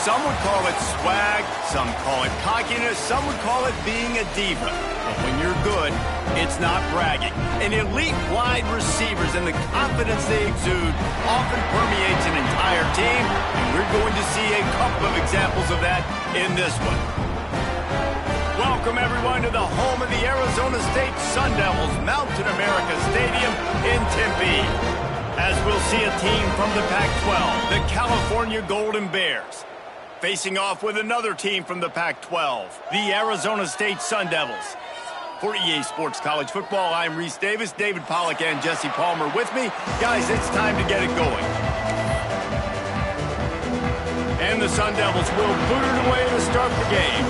Some would call it swag, some call it cockiness, some would call it being a diva. But when you're good, it's not bragging. And elite wide receivers and the confidence they exude often permeates an entire team, and we're going to see a couple of examples of that in this one. Welcome, everyone, to the home of the Arizona State Sun Devils, Mountain America Stadium in Tempe. As we'll see a team from the Pac-12, the California Golden Bears, facing off with another team from the Pac-12, the Arizona State Sun Devils. For EA Sports College Football, I'm Reese Davis, David Pollack, and Jesse Palmer with me. Guys, it's time to get it going. And the Sun Devils will boot it away to start the game.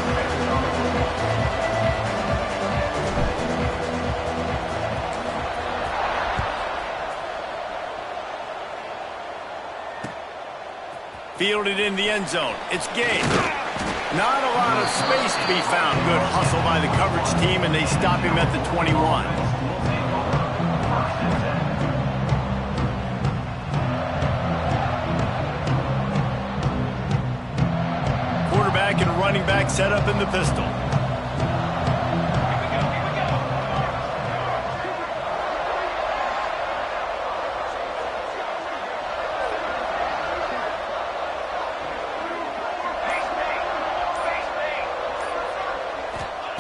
Fielded in the end zone. It's Gay. Not a lot of space to be found. Good hustle by the coverage team, and they stop him at the 21. Quarterback and running back set up in the pistol.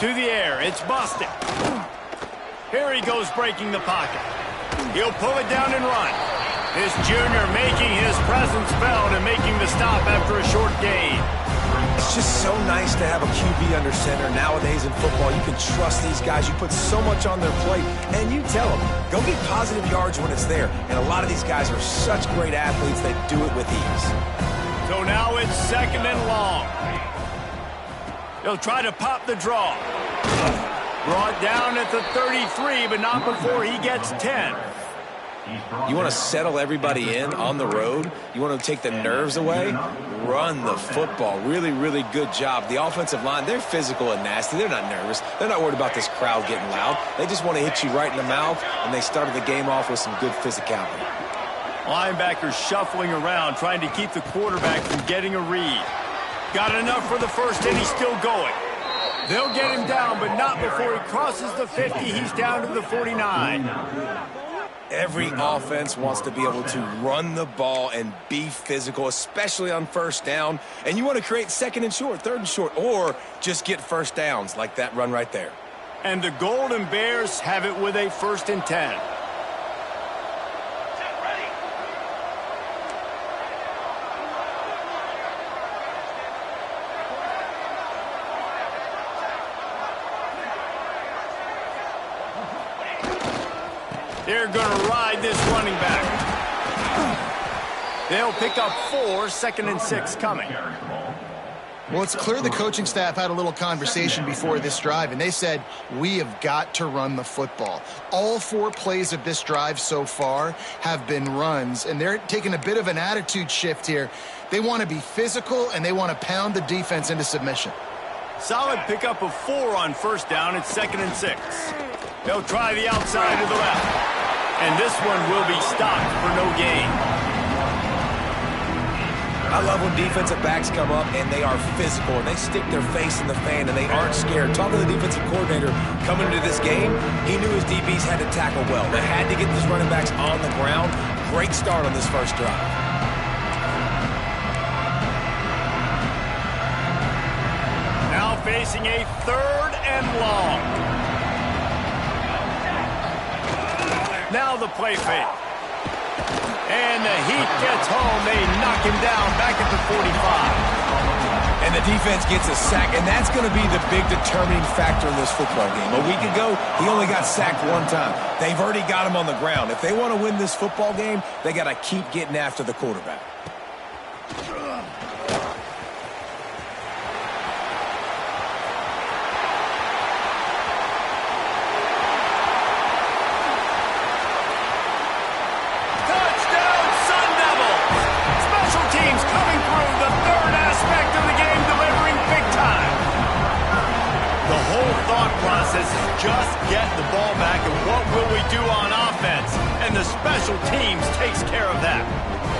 To the air, it's Boston. Here he goes breaking the pocket. He'll pull it down and run. This junior making his presence felt and making the stop after a short gain. It's just so nice to have a QB under center. Nowadays in football, you can trust these guys. You put so much on their plate, and you tell them, go get positive yards when it's there. And a lot of these guys are such great athletes that do it with ease. So now it's second and long. He'll try to pop the draw. Brought down at the 33, but not before he gets 10. You want to settle everybody in on the road? You want to take the nerves away? Run the football. Really, really good job. The offensive line, they're physical and nasty. They're not nervous. They're not worried about this crowd getting loud. They just want to hit you right in the mouth, and they started the game off with some good physicality. Linebackers shuffling around, trying to keep the quarterback from getting a read. Got enough for the first, and he's still going. They'll get him down, but not before he crosses the 50. He's down to the 49. Every offense wants to be able to run the ball and be physical, especially on first down. And you want to create second and short, third and short, or just get first downs like that run right there. And the Golden Bears have it with a 1st and 10. They're going to ride this running back. They'll pick up 4, 2nd and 6 coming. Well, it's clear the coaching staff had a little conversation before this drive, and they said, we have got to run the football. All 4 plays of this drive so far have been runs, and they're taking a bit of an attitude shift here. They want to be physical, and they want to pound the defense into submission. Solid pickup of 4 on first down. It's 2nd and 6. They'll try the outside to the left. And this one will be stopped for no gain. I love when defensive backs come up and they are physical and they stick their face in the fan and they aren't scared. Talking to the defensive coordinator coming into this game, he knew his DBs had to tackle well. They had to get these running backs on the ground. Great start on this first drive. Now facing a 3rd and long. Now the play fake. And the heat gets home. They knock him down back at the 45. And the defense gets a sack, and that's going to be the big determining factor in this football game. A week ago, he only got sacked 1 time. They've already got him on the ground. If they want to win this football game, they got to keep getting after the quarterback. process is just get the ball back, and what will we do on offense? And the special teams takes care of that.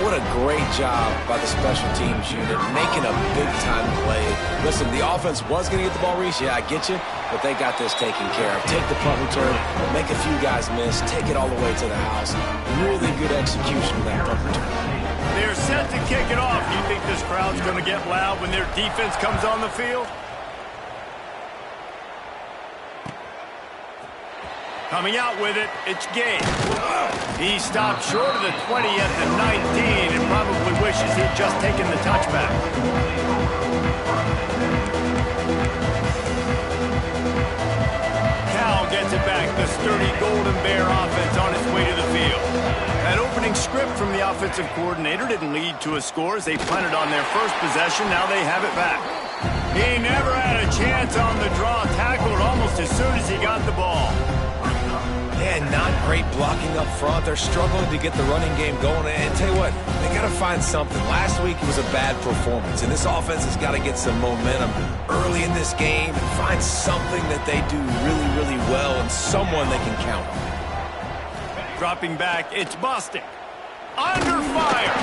What a great job by the special teams unit, making a big-time play. Listen, the offense was going to get the ball, Reese. Yeah, I get you, but they got this taken care of. Take the punt return, make a few guys miss, take it all the way to the house. Really good execution of that punt return. They're set to kick it off. Do you think this crowd's going to get loud when their defense comes on the field? Coming out with it, it's Gabe. He stopped short of the 20 at the 19 and probably wishes he'd just taken the touchback. Cal gets it back. The sturdy Golden Bear offense on its way to the field. That opening script from the offensive coordinator didn't lead to a score as they punted on their first possession. Now they have it back. He never had a chance on the draw. Tackled almost as soon as he got the ball. Yeah, not great blocking up front. They're struggling to get the running game going. And tell you what, they got to find something. Last week it was a bad performance, and this offense has got to get some momentum early in this game and find something that they do really, really well and someone they can count on. Dropping back, it's Bostic. Under fire.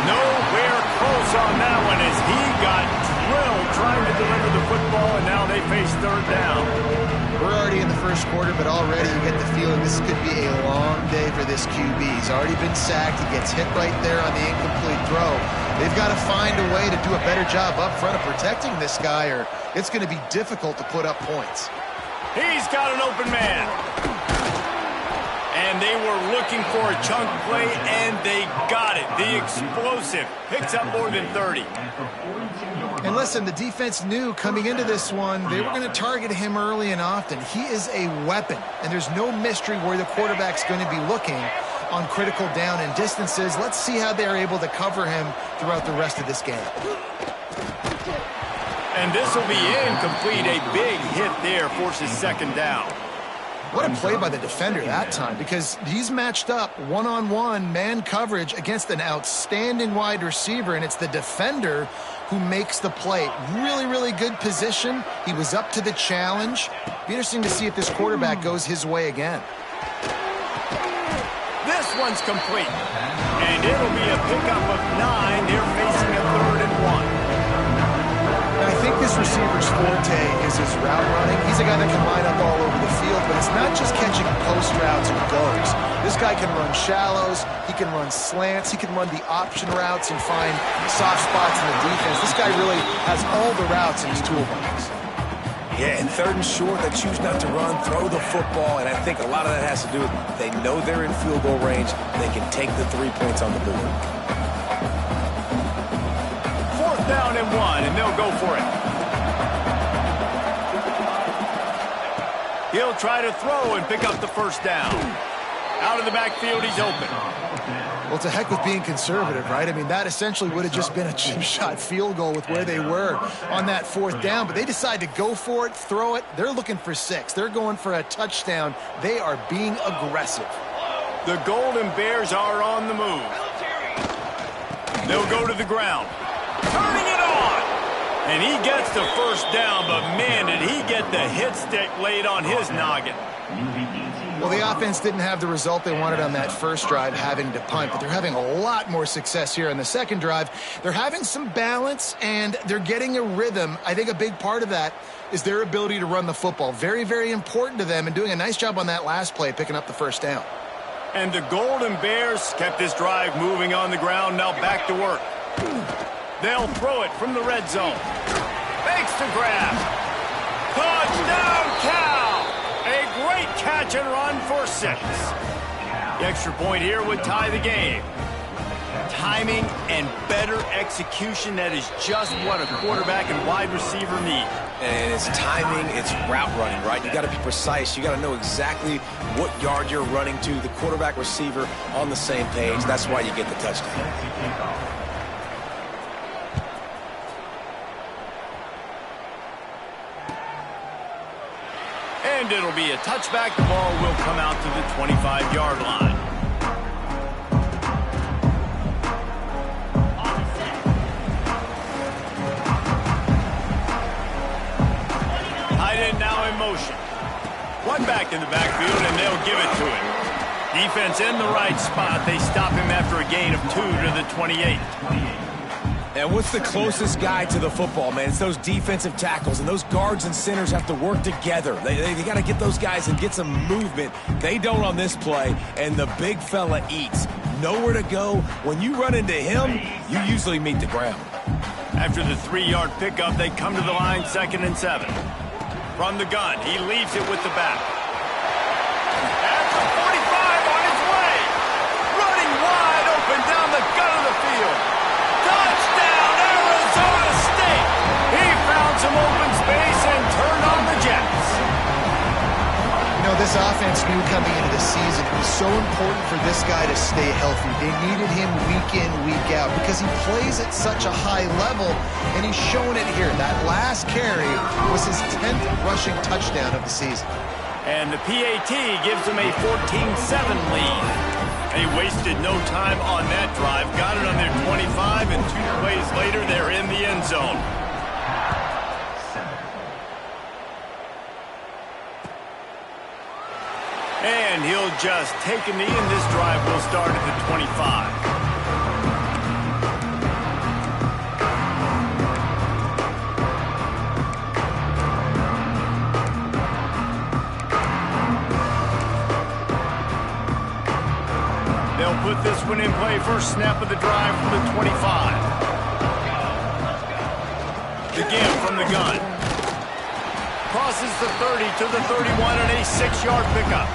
Nowhere close on that one as he got drilled trying to deliver the football, and now they face third down. We're already in the first quarter, but already you get the feeling this could be a long day for this QB. He's already been sacked. He gets hit right there on the incomplete throw. They've got to find a way to do a better job up front of protecting this guy, or it's going to be difficult to put up points. He's got an open man. And they were looking for a chunk play, and they got it. The explosive picks up more than 30. And listen, the defense knew coming into this one, they were going to target him early and often. He is a weapon, and there's no mystery where the quarterback's going to be looking on critical down and distances. Let's see how they're able to cover him throughout the rest of this game. And this will be incomplete. A big hit there forces second down. What a play by the defender that time, because he's matched up one-on-one man coverage against an outstanding wide receiver, and it's the defender who makes the play. Really, really good position. He was up to the challenge. Be interesting to see if this quarterback goes his way again. This one's complete. And it'll be a pickup of 9. They're facing a 3rd and 1. I think this receiver's forte is his route running. He's a guy that can line up all over the field, but it's not just catching post routes and goes. This guy can run shallows, he can run slants, he can run the option routes and find soft spots in the defense. This guy really has all the routes in his toolbox. Yeah, and 3rd and short, they choose not to run, throw the football, and I think a lot of that has to do with they know they're in field goal range. They can take the 3 points on the board. 4th down and 1, and they'll go for it. He'll try to throw and pick up the first down. Out of the backfield, he's open. Well, to heck with being conservative, right? I mean, that essentially would have just been a chip shot field goal with where they were on that 4th down, but they decide to go for it, throw it. They're looking for 6. They're going for a touchdown. They are being aggressive. The Golden Bears are on the move. They'll go to the ground. Turning it on. And he gets the first down, but man, did he get the hit stick laid on his noggin. Well, the offense didn't have the result they wanted on that first drive, having to punt, but they're having a lot more success here on the second drive. They're having some balance, and they're getting a rhythm. I think a big part of that is their ability to run the football. Very, very important to them, and doing a nice job on that last play, picking up the first down. And the Golden Bears kept this drive moving on the ground, now back to work. They'll throw it from the red zone. Fakes the grab. Touchdown, Cal! A great catch and run for 6. The extra point here would tie the game. Timing and better execution, that is just what a quarterback and wide receiver need. And it's timing, it's route running, right? You got to be precise. You got to know exactly what yard you're running to. The quarterback, receiver on the same page. That's why you get the touchdown. And it'll be a touchback. The ball will come out to the 25-yard line. Tight end now in motion. run back in the backfield, and they'll give it to him. Defense in the right spot. They stop him after a gain of 2 to the 28. And what's the closest guy to the football, man? It's those defensive tackles, and those guards and centers have to work together. They got to get those guys and get some movement. They don't on this play, and the big fella eats. Nowhere to go. When you run into him, you usually meet the ground. After the 3-yard pickup, they come to the line, 2nd and 7. From the gun, he leaves it with the back. At the 45 on his way. Running wide open down the gut of the field. Touchdown, Arizona State! He found some open space and turned on the Jets. You know, this offense knew coming into the season it was so important for this guy to stay healthy. They needed him week in, week out because he plays at such a high level, and he's showing it here. That last carry was his 10th rushing touchdown of the season. And the PAT gives them a 14-7 lead. They wasted no time on that drive. Got it on their 25, and 2 plays later, they're in the end zone. And he'll just take a knee, and this drive will start at the 25. Put this one in play. First snap of the drive from the 25. Again from the gun. Crosses the 30 to the 31 and a 6-yard pickup.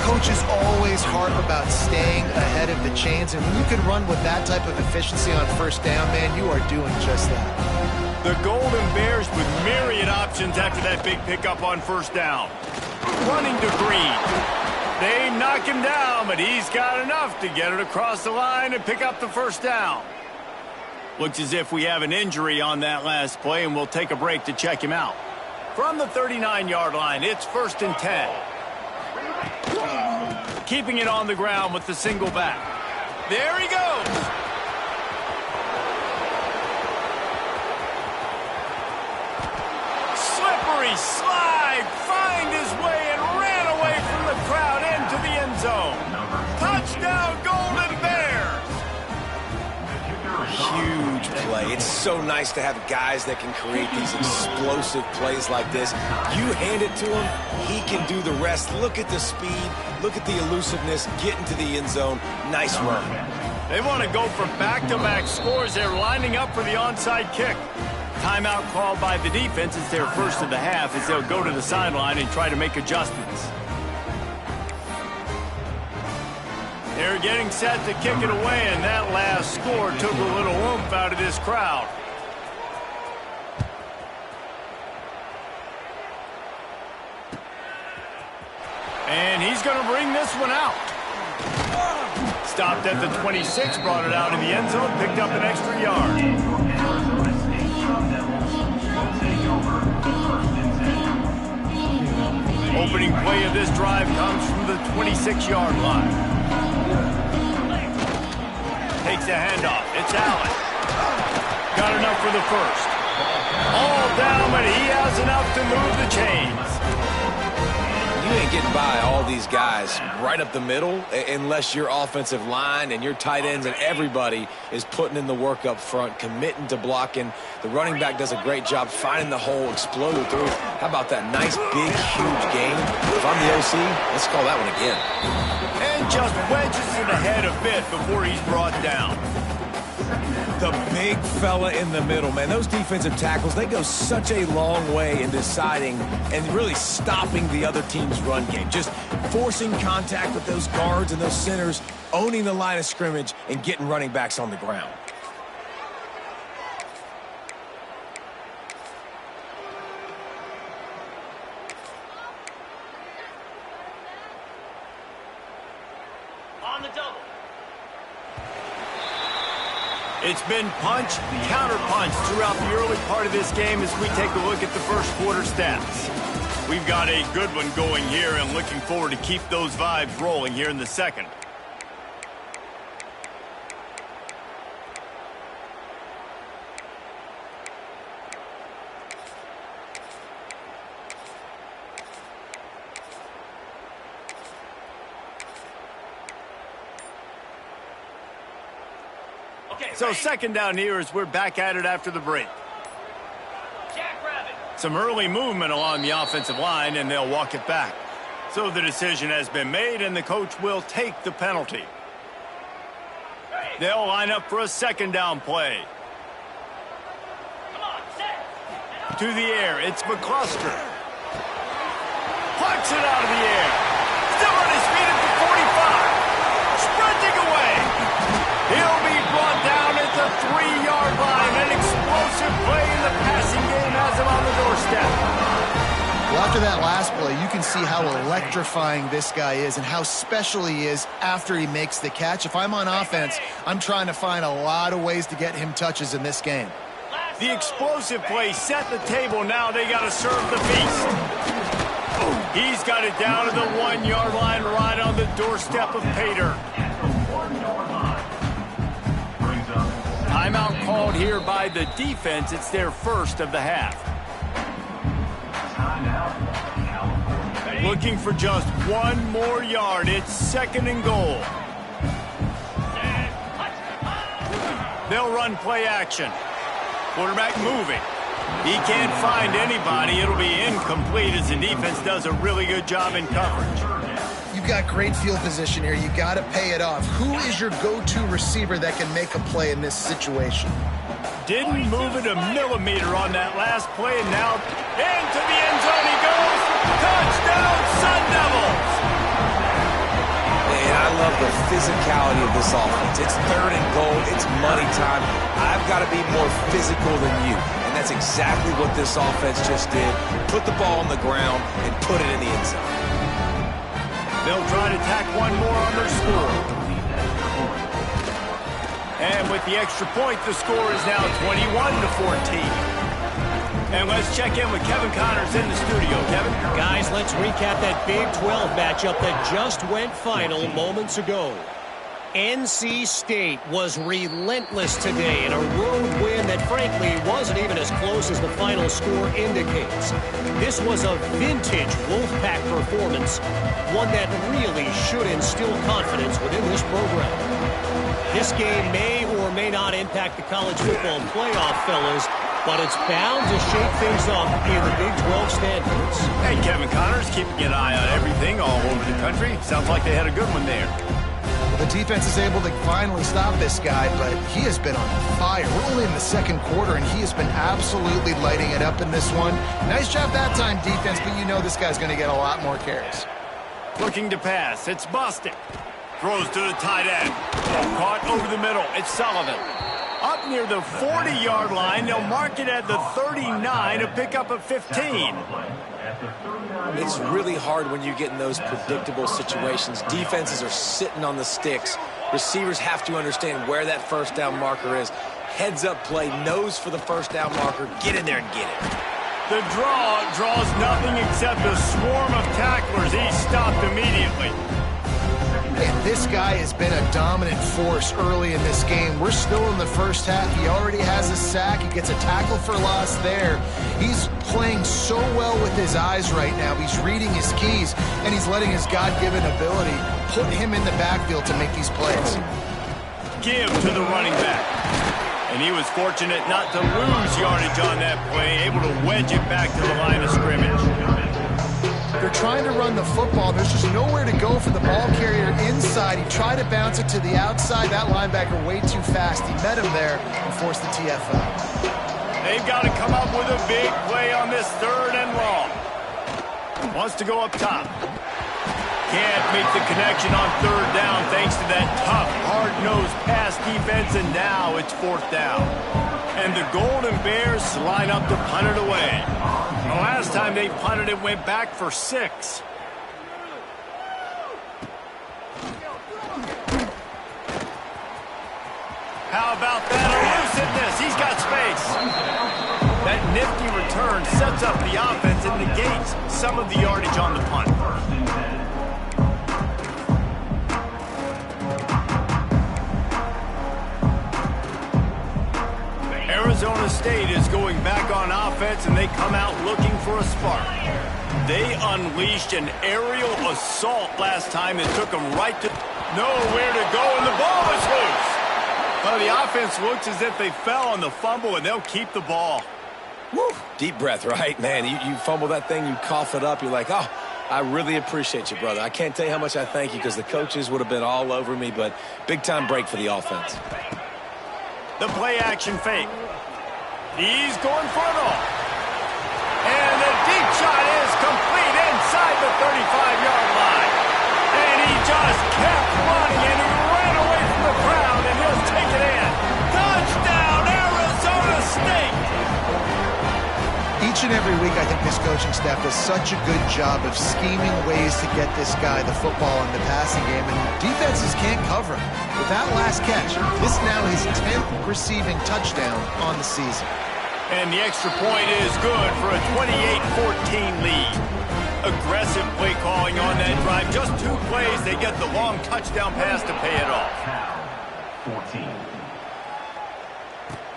Coaches always harp about staying ahead of the chains, and when you can run with that type of efficiency on first down, man, you are doing just that. The Golden Bears with myriad options after that big pickup on first down. Running to Green. They knock him down, but he's got enough to get it across the line and pick up the first down. Looks as if we have an injury on that last play, and we'll take a break to check him out. From the 39-yard line, it's 1st and 10. Keeping it on the ground with the single back. There he goes. Slippery slide, find his way and ran away from the crowd into the end zone. Touchdown, Golden Bears! Huge play. It's so nice to have guys that can create these explosive plays like this. You hand it to him, he can do the rest. Look at the speed, look at the elusiveness, get into the end zone. Nice run. They want to go for back-to-back scores. They're lining up for the onside kick. Timeout called by the defense. It's their first of the half as they'll go to the sideline and try to make adjustments. They're getting set to kick it away, and that last score took a little oomph out of this crowd. And he's going to bring this one out. Stopped at the 26, brought it out in the end zone, picked up an extra yard. Opening play of this drive comes from the 26-yard line. Takes a handoff. It's Allen. Got enough for the first. All down, but he has enough to move the chains. You ain't getting by all these guys right up the middle unless your offensive line and your tight ends and everybody is putting in the work up front, committing to blocking. The running back does a great job finding the hole, exploding through. How about that nice, big, huge gain? If I'm the OC, let's call that one again. And just wedges it ahead a bit before he's brought down. The big fella in the middle, man. Those defensive tackles, they go such a long way in deciding and really stopping the other team's run game. Just forcing contact with those guards and those centers, owning the line of scrimmage, and getting running backs on the ground. On the double. It's been punch, counter-punch throughout the early part of this game as we take a look at the first quarter stats. We've got a good one going here and looking forward to keep those vibes rolling here in the second. So second down here as we're back at it after the break. Some early movement along the offensive line, and they'll walk it back. So the decision has been made, and the coach will take the penalty. They'll line up for a second down play. To the air, it's McCluster. Plucks it out of the air. Still on his feet at the 45. Sprinting away. He'll be brought down at the 3-yard line. An explosive play in the passing game has him on the doorstep. Well, after that last play, you can see how electrifying this guy is and how special he is after he makes the catch. If I'm on offense, I'm trying to find a lot of ways to get him touches in this game. The explosive play set the table. Now they got to serve the feast. He's got it down to the 1-yard line right on the doorstep of Pater. Timeout called here by the defense. It's their first of the half. Looking for just one more yard. It's second and goal. They'll run play action. Quarterback moving. He can't find anybody. It'll be incomplete as the defense does a really good job in coverage. You've got great field position here. You got to pay it off. Who is your go-to receiver that can make a play in this situation? Didn't move it a millimeter on that last play, and now into the end zone he goes. Touchdown, Sun Devils! Man, I love the physicality of this offense. It's third and goal. It's money time. I've got to be more physical than you. And that's exactly what this offense just did. Put the ball on the ground and put it in the end zone. They'll try to tack one more on their score. And with the extra point, the score is now 21-14. And let's check in with Kevin Connors in the studio. Kevin? Guys, let's recap that Big 12 matchup that just went final moments ago. NC State was relentless today in a road win that frankly wasn't even as close as the final score indicates. This was a vintage Wolfpack performance, one that really should instill confidence within this program. This game may or may not impact the college football playoff, fellas, but it's bound to shake things up in the Big 12 standings. Hey, Kevin Connors, keeping an eye on everything all over the country. Sounds like they had a good one there. The defense is able to finally stop this guy, but he has been on fire. We're only in the second quarter, and he has been absolutely lighting it up in this one. Nice job that time, defense, but you know this guy's going to get a lot more carries. Looking to pass. It's Bostic. Throws to the tight end. Caught over the middle. It's Sullivan. Up near the 40-yard line. They'll mark it at the 39 to pick up a 15. It's really hard when you get in those predictable situations. Defenses are sitting on the sticks. Receivers have to understand where that first down marker is. Heads up play, nose for the first down marker. Get in there and get it. The draw draws nothing except a swarm of tacklers. He's stopped immediately. And this guy has been a dominant force early in this game. We're still in the first half. He already has a sack. He gets a tackle for loss there. He's playing so well with his eyes right now. He's reading his keys, and he's letting his God-given ability put him in the backfield to make these plays. Give to the running back. And he was fortunate not to lose yardage on that play, able to wedge it back to the line of scrimmage. They're trying to run the football. There's just nowhere to go for the ball carrier inside. He tried to bounce it to the outside. That linebacker way too fast. He met him there and forced the TFL. They've got to come up with a big play on this third and long. Wants to go up top. Can't make the connection on third down thanks to that tough, hard-nosed pass defense, and now it's fourth down. And the Golden Bears line up to punt it away. The last time they punted it went back for 6. How about that elusiveness? He's got space. That nifty return sets up the offense and negates some of the yardage on the punt. Arizona State is going back on offense, and they come out looking for a spark. They unleashed an aerial assault last time that took them right to nowhere to go, and the ball is loose. Well, the offense looks as if they fell on the fumble, and they'll keep the ball. Woo. Deep breath, right, man? You fumble that thing, you cough it up, you're like, oh, I really appreciate you, brother. I can't tell you how much I thank you because the coaches would have been all over me, but big-time break for the offense. The play-action fake. He's going for it all. And the deep shot is complete inside the 35-yard line. And he just kept running, and he ran away from the crowd, and he'll take it in. Touchdown, Arizona State! Each and every week, I think this coaching staff does such a good job of scheming ways to get this guy the football in the passing game, and defenses can't cover him. With that last catch, this is now his 10th receiving touchdown on the season. And the extra point is good for a 28-14 lead. Aggressive play calling on that drive. Just 2 plays, they get the long touchdown pass to pay it off. 14.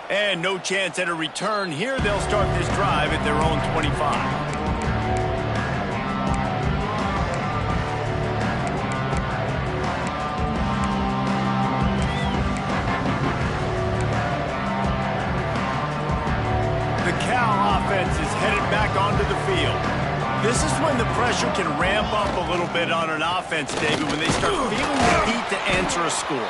And no chance at a return here. They'll start this drive at their own 25. Is headed back onto the field. This is when the pressure can ramp up a little bit on an offense, David, when they start feeling the heat to answer a score.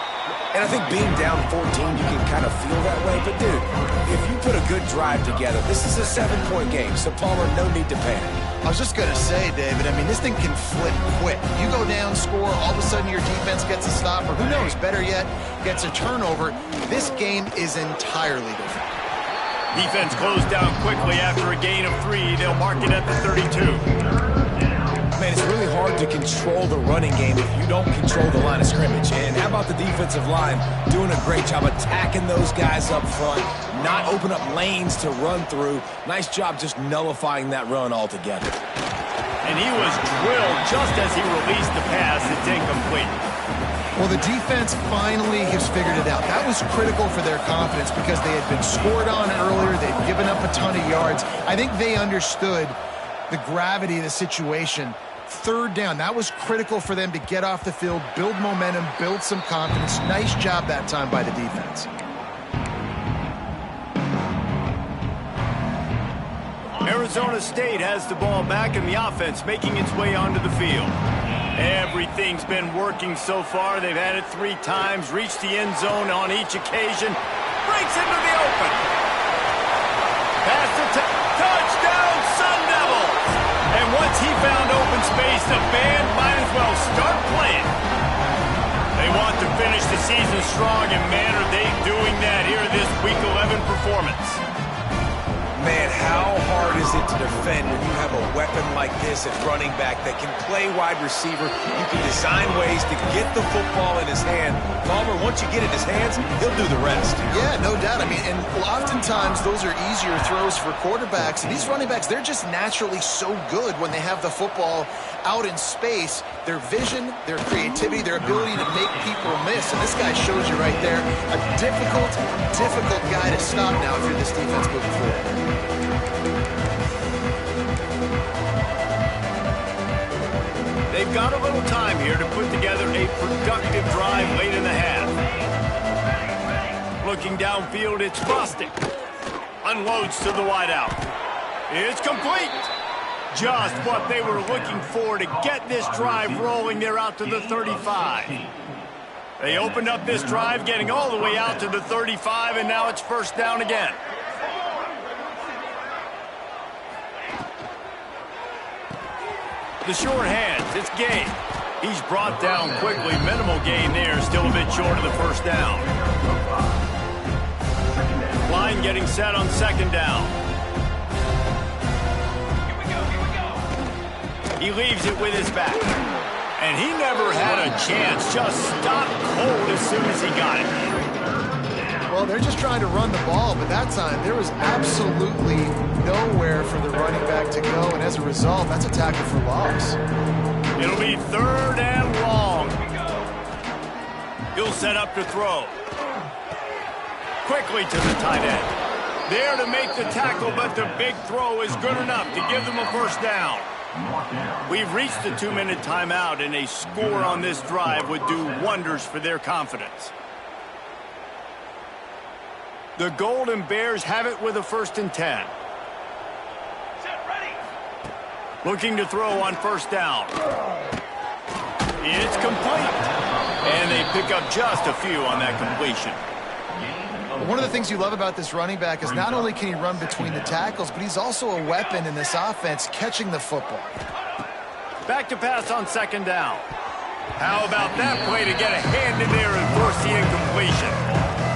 And I think being down 14, you can kind of feel that way. But, dude, if you put a good drive together, this is a 7-point game, so Palmer, no need to panic. I was just going to say, David, I mean, this thing can flip quick. You go down, score, all of a sudden your defense gets a stop, or who knows, better yet, gets a turnover. This game is entirely different. Defense closed down quickly after a gain of 3. They'll mark it at the 32. Man, it's really hard to control the running game if you don't control the line of scrimmage. And how about the defensive line doing a great job attacking those guys up front, not open up lanes to run through. Nice job just nullifying that run altogether. And he was drilled just as he released the pass. It's incomplete. Well, the defense finally has figured it out. That was critical for their confidence because they had been scored on earlier. They'd given up a ton of yards. I think they understood the gravity of the situation. 3rd down, that was critical for them to get off the field, build momentum, build some confidence. Nice job that time by the defense. Arizona State has the ball back in the offense, making its way onto the field. Everything's been working so far. They've had it 3 times, reached the end zone on each occasion. Breaks into the open. Pass to touchdown, Sun Devils! And once he found open space, the band might as well start playing. They want to finish the season strong, and man, are they doing that here this Week 11 performance. Man, how hard is it to defend when you have a weapon like this at running back that can play wide receiver? You can design ways to get the football in his hand. Palmer, once you get it in his hands, he'll do the rest. Yeah, no doubt. I mean, and oftentimes those are easier throws for quarterbacks. And these running backs, they're just naturally so good when they have the football out in space. Their vision, their creativity, their ability to make people miss. And this guy shows you right there, a difficult guy to stop now if you're this defense moving forward. They've got a little time here to put together a productive drive late in the half. Looking downfield, it's Bostic. Unloads to the wideout. It's complete. Just what they were looking for to get this drive rolling. They're out to the 35. They opened up this drive, getting all the way out to the 35, and now it's 1st down again. The short hands, it's Gabe. He's brought down quickly. Minimal gain there, still a bit short of the 1st down. Line getting set on 2nd down. He leaves it with his back. And he never had a chance. Just stopped cold as soon as he got it. Well, they're just trying to run the ball, but that time there was absolutely nowhere for the running back to go, and as a result, that's a tackle for loss. It'll be 3rd and long. He'll set up to throw. Quickly to the tight end. There to make the tackle, but the big throw is good enough to give them a 1st down. We've reached the 2-minute timeout, and a score on this drive would do wonders for their confidence. The Golden Bears have it with a 1st and 10. Looking to throw on 1st down. It's complete. And they pick up just a few on that completion. One of the things you love about this running back is not only can he run between the tackles, but he's also a weapon in this offense catching the football. Back to pass on 2nd down. How about that play to get a hand in there and force the incompletion?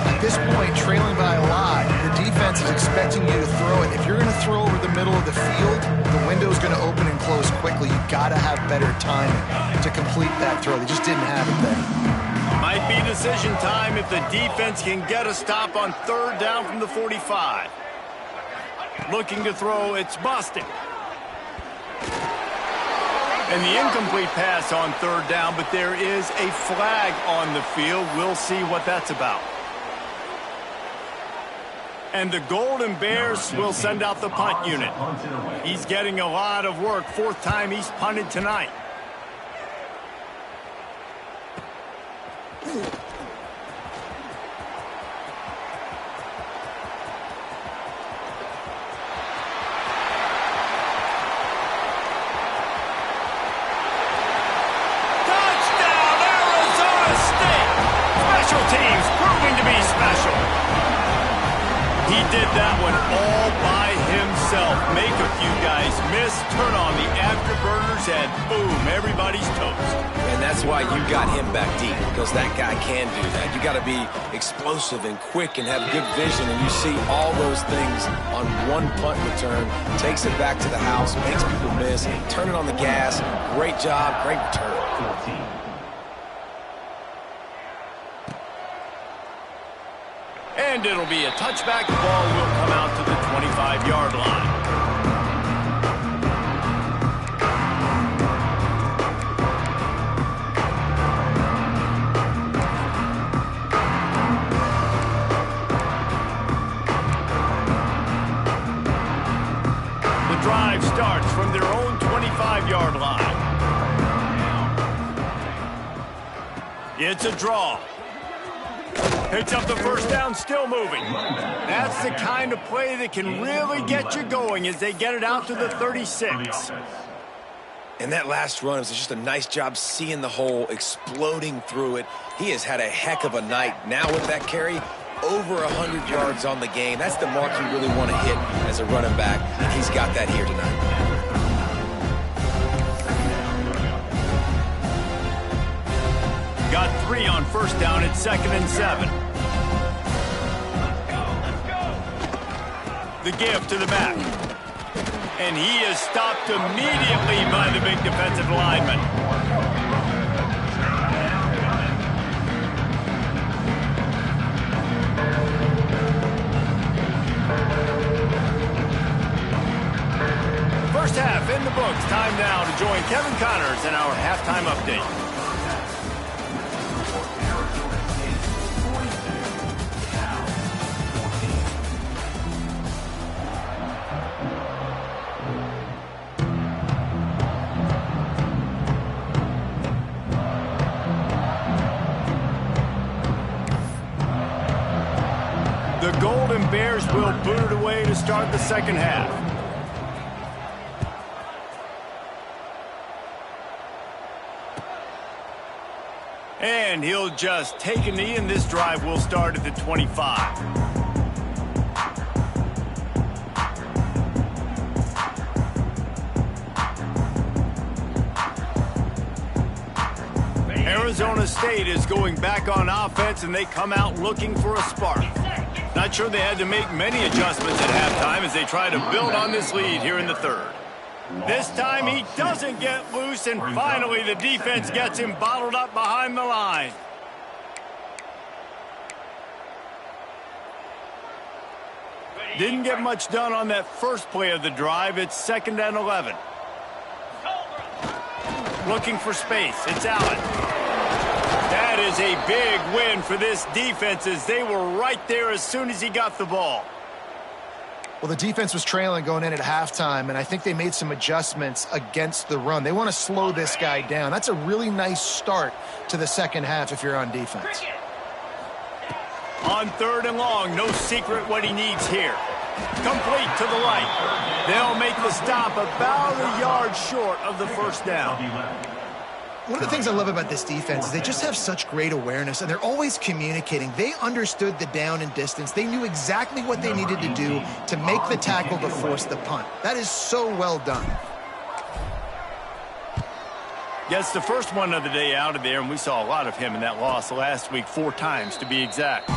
At this point, trailing by a lot, the defense is expecting you to throw it. If you're going to throw over the middle of the field, the window's going to open and close quickly. You've got to have better timing to complete that throw. They just didn't have it there. Might be decision time if the defense can get a stop on 3rd down from the 45. Looking to throw, it's busted. And the incomplete pass on 3rd down, but there is a flag on the field. We'll see what that's about. And the Golden Bears will send out the punt unit. He's getting a lot of work. 4th time he's punted tonight. Did that one all by himself. Make a few guys miss, turn on the afterburners, and boom, everybody's toast. And that's why you got him back deep, because that guy can do that. You got to be explosive and quick and have good vision, and you see all those things on one punt return. Takes it back to the house, makes people miss, turn it on the gas. Great job, great return. And it'll be a touchback. The ball will come out to the 25-yard line. The drive starts from their own 25-yard line. It's a draw. Picks up the 1st down, still moving. That's the kind of play that can really get you going as they get it out to the 36. And that last run was just a nice job seeing the hole, exploding through it. He has had a heck of a night. Now with that carry, over 100 yards on the game. That's the mark you really want to hit as a running back, and he's got that here tonight. Got 3 on 1st down at 2nd and 7. The give to the back. And he is stopped immediately by the big defensive lineman. First half in the books. Time now to join Kevin Connors in our halftime update. The Golden Bears will boot it away to start the 2nd half. And he'll just take a knee, and this drive will start at the 25. Arizona State is going back on offense, and they come out looking for a spark. Not sure they had to make many adjustments at halftime as they try to build on this lead here in the 3rd. This time he doesn't get loose, and finally the defense gets him bottled up behind the line. Didn't get much done on that first play of the drive. It's 2nd and 11. Looking for space. It's Allen. That is a big win for this defense as they were right there as soon as he got the ball. Well, the defense was trailing going in at halftime, and I think they made some adjustments against the run. They want to slow this guy down. That's a really nice start to the 2nd half if you're on defense. On On 3rd and long, no secret what he needs here. Complete to the right. They'll make the stop about a yard short of the first down. One of the things I love about this defense is they just have such great awareness, and they're always communicating. They understood the down and distance. They knew exactly what they needed to do to make the tackle to force the punt. That is so well done. Yes, the first one of the day out of there, and we saw a lot of him in that loss last week, 4 times to be exact.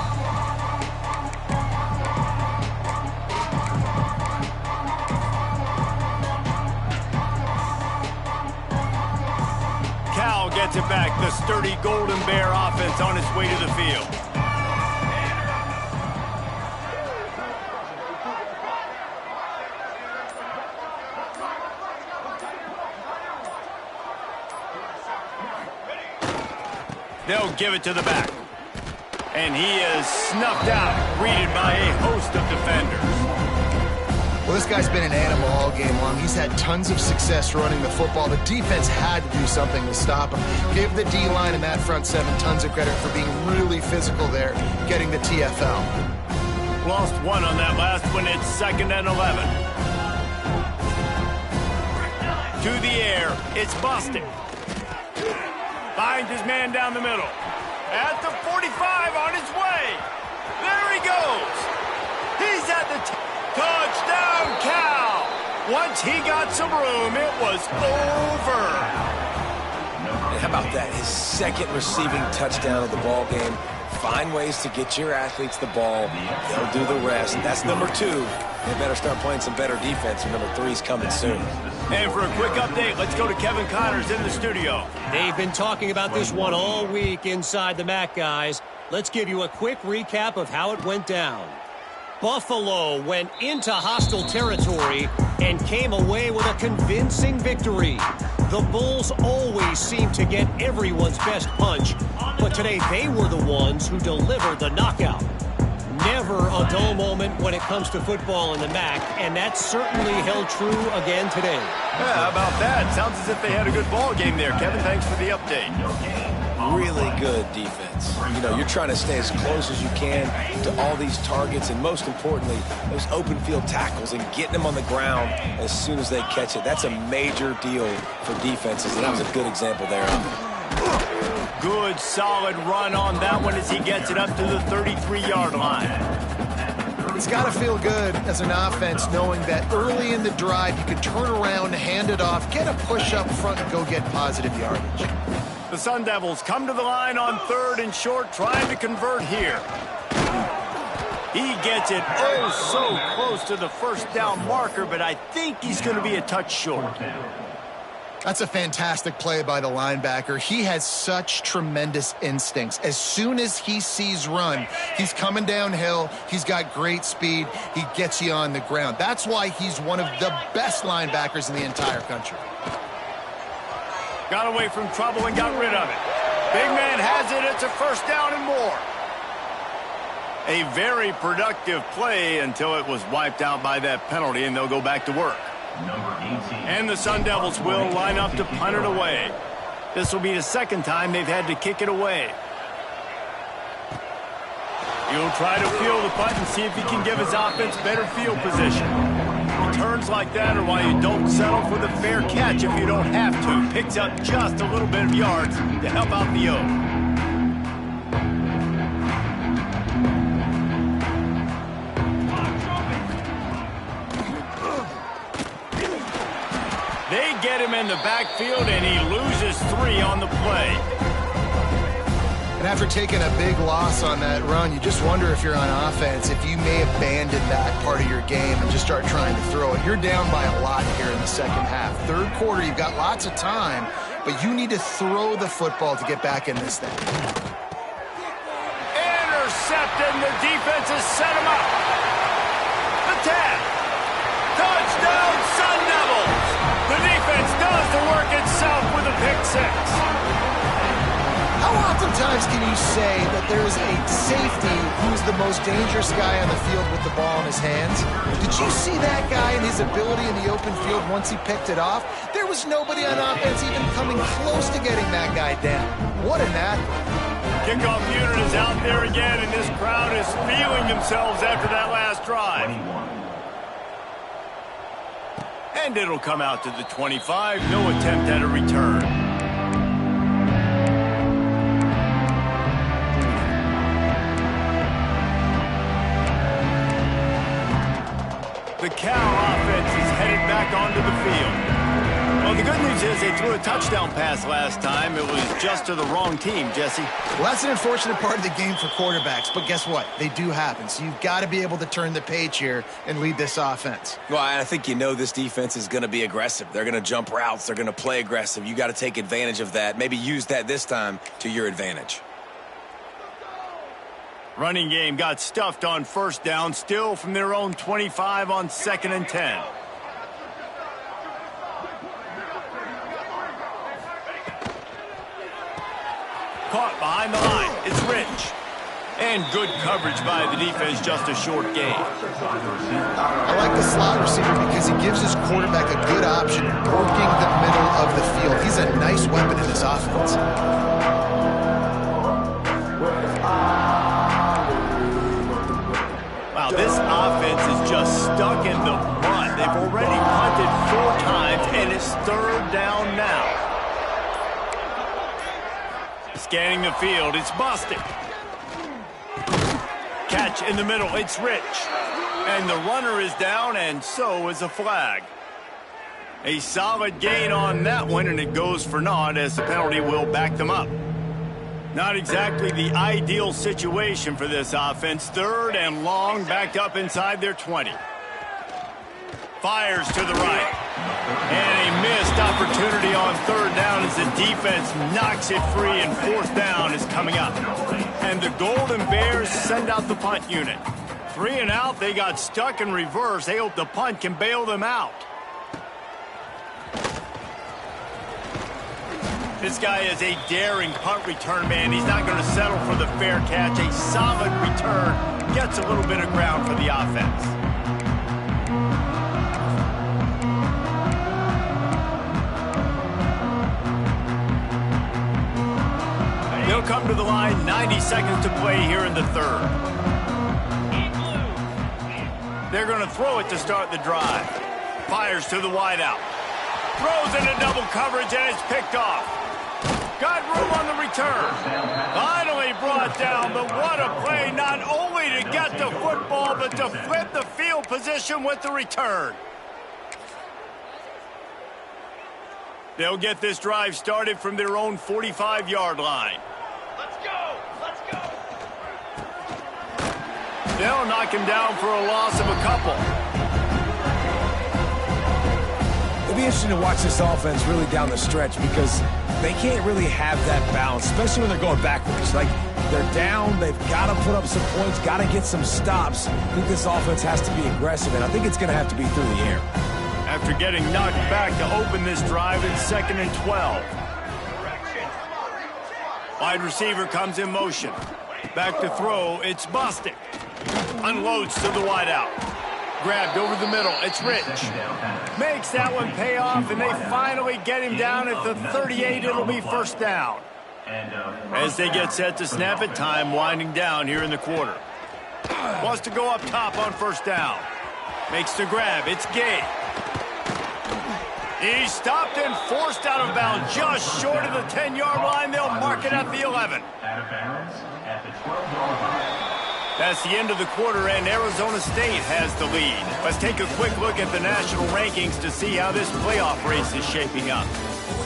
Cal gets it back. The sturdy Golden Bear offense on its way to the field. They'll give it to the back. And he is snuffed out, greeted by a host of defenders. Well, this guy's been an animal all game long. He's had tons of success running the football. The defense had to do something to stop him. Give the D-line and that front 7 tons of credit for being really physical there, getting the TFL. Lost 1 on that last one. It's 2nd and 11. To the air. It's busted. Finds his man down the middle. At the 45 on his way. There he goes. He's at the touchdown, Cal. Once he got some room, it was over. And how about that? His 2nd receiving touchdown of the ball game. Find ways to get your athletes the ball. They'll do the rest. That's number 2. They better start playing some better defense. Number 3's coming soon. And for a quick update, let's go to Kevin Connors in the studio. They've been talking about this one all week inside the MAC, guys. Let's give you a quick recap of how it went down. Buffalo went into hostile territory and came away with a convincing victory. The Bulls always seem to get everyone's best punch, but today they were the ones who delivered the knockout. Never a dull moment when it comes to football in the MAC, and that certainly held true again today. Yeah, how about that? Sounds as if they had a good ball game there. Kevin, thanks for the update. Really good defense. You know, you're trying to stay as close as you can to all these targets, and most importantly, those open field tackles and getting them on the ground as soon as they catch it. That's a major deal for defenses, and that was a good example there. Good, solid run on that one as he gets it up to the 33-yard line. It's got to feel good as an offense knowing that early in the drive you could turn around, hand it off, get a push up front, and go get positive yardage. The Sun Devils come to the line on 3rd and short, trying to convert here. He gets it so close to the first down marker, but I think he's going to be a touch short. That's a fantastic play by the linebacker. He has such tremendous instincts. As soon as he sees run, he's coming downhill. He's got great speed. He gets you on the ground. That's why he's one of the best linebackers in the entire country. Got away from trouble and got rid of it. Big man has it. It's a first down and more. A very productive play until it was wiped out by that penalty, and they'll go back to work. And the Sun Devils will line up to punt it away. This will be the 2nd time they've had to kick it away. He'll try to field the punt and see if he can give his offense better field position. Returns like that are why you don't settle for the fair catch if you don't have to. Picks up just a little bit of yards to help out the O. They get him in the backfield, and he loses 3 on the play. And after taking a big loss on that run, you just wonder if you're on offense, if you may abandon that part of your game and just start trying to throw it. You're down by a lot here in the 2nd half. 3rd quarter, you've got lots of time, but you need to throw the football to get back in this thing. Intercepted, and the defense has set him up. The tap. Touchdown, Sun Devils. The defense does the work itself with a pick 6. How oftentimes can you say that there is a safety who's the most dangerous guy on the field with the ball in his hands? Did you see that guy and his ability in the open field once he picked it off? There was nobody on offense even coming close to getting that guy down. What an athlete. Kickoff unit is out there again, and this crowd is feeling themselves after that last drive. And it'll come out to the 25. No attempt at a return. The Cal offense is headed back onto the field. Well, the good news is they threw a touchdown pass last time. It was just to the wrong team, Jesse. Well, that's an unfortunate part of the game for quarterbacks, but guess what? They do happen, so you've got to be able to turn the page here and lead this offense. Well, I think you know this defense is going to be aggressive. They're going to jump routes. They're going to play aggressive. You got to take advantage of that. Maybe use that this time to your advantage. Running game got stuffed on first down, still from their own 25 on 2nd and 10. Caught behind the line. It's Rich. And good coverage by the defense, just a short gain. I like the slot receiver because he gives his quarterback a good option working the middle of the field. He's a nice weapon in this offense. Wow, this offense is just stuck in the mud. They've already punted 4 times, and it's 3rd down now. Scanning the field, it's Bostic. Catch in the middle, it's Rich. And the runner is down, and so is a flag. A solid gain on that one, and it goes for naught as the penalty will back them up. Not exactly the ideal situation for this offense. 3rd and long, backed up inside their 20. Fires to the right. And a missed opportunity on 3rd down as the defense knocks it free, and 4th down is coming up. And the Golden Bears send out the punt unit. 3 and out, they got stuck in reverse. They hope the punt can bail them out. This guy is a daring punt return man. He's not going to settle for the fair catch. A solid return gets a little bit of ground for the offense. They'll come to the line, 90 seconds to play here in the 3rd. They're going to throw it to start the drive. Fires to the wideout. Throws into double coverage, and it's picked off. Got room on the return. Finally brought down, but what a play, not only to get the football, but to flip the field position with the return. They'll get this drive started from their own 45-yard line. Let's go! Let's go! They'll knock him down for a loss of a couple. It'll be interesting to watch this offense really down the stretch because they can't really have that balance, especially when they're going backwards. Like, they're down, they've got to put up some points, got to get some stops. I think this offense has to be aggressive, and I think it's going to have to be through the air. After getting knocked back to open this drive in 2nd and 12. Wide receiver comes in motion. Back to throw, it's Bostic. Unloads to the wideout. Grabbed over the middle, it's Rich. Makes that one pay off, and they finally get him down at the 38. It'll be 1st down. As they get set to snap it, time winding down here in the quarter. Wants to go up top on 1st down. Makes the grab, it's Gay. He's stopped and forced out of bounds just short of the 10-yard line. They'll mark it at the 11. Out of bounds at the 12-yard line. That's the end of the quarter, and Arizona State has the lead. Let's take a quick look at the national rankings to see how this playoff race is shaping up.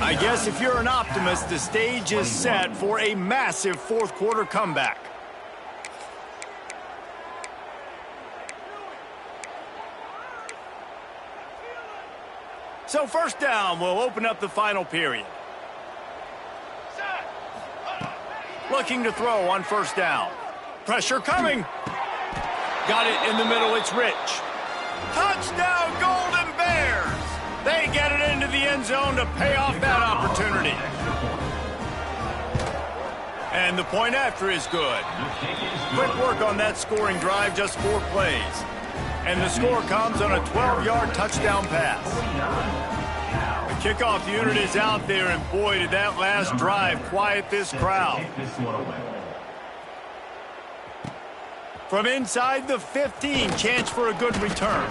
I guess if you're an optimist, the stage is set for a massive 4th quarter comeback. So 1st down will open up the final period. Looking to throw on 1st down. Pressure coming. Got it in the middle, it's Rich. Touchdown, Golden Bears! They get it into the end zone to pay off that opportunity. And the point after is good. Quick work on that scoring drive, just 4 plays. And the score comes on a 12-yard touchdown pass. The kickoff unit is out there, and boy, did that last drive quiet this crowd. From inside the 15, chance for a good return.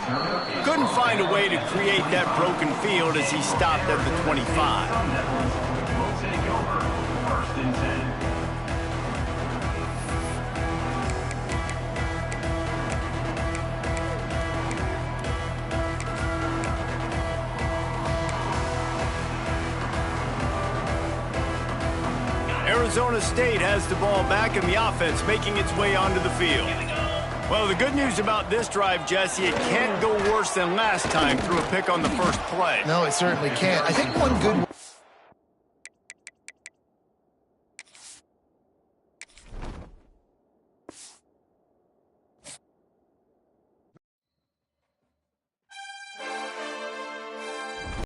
Couldn't find a way to create that broken field as he stopped at the 25. Will take over 1st and 10. Arizona State has the ball back and the offense making its way onto the field. Well, the good news about this drive, Jesse, it can't go worse than last time through a pick on the first play. No, it certainly can't. I think one good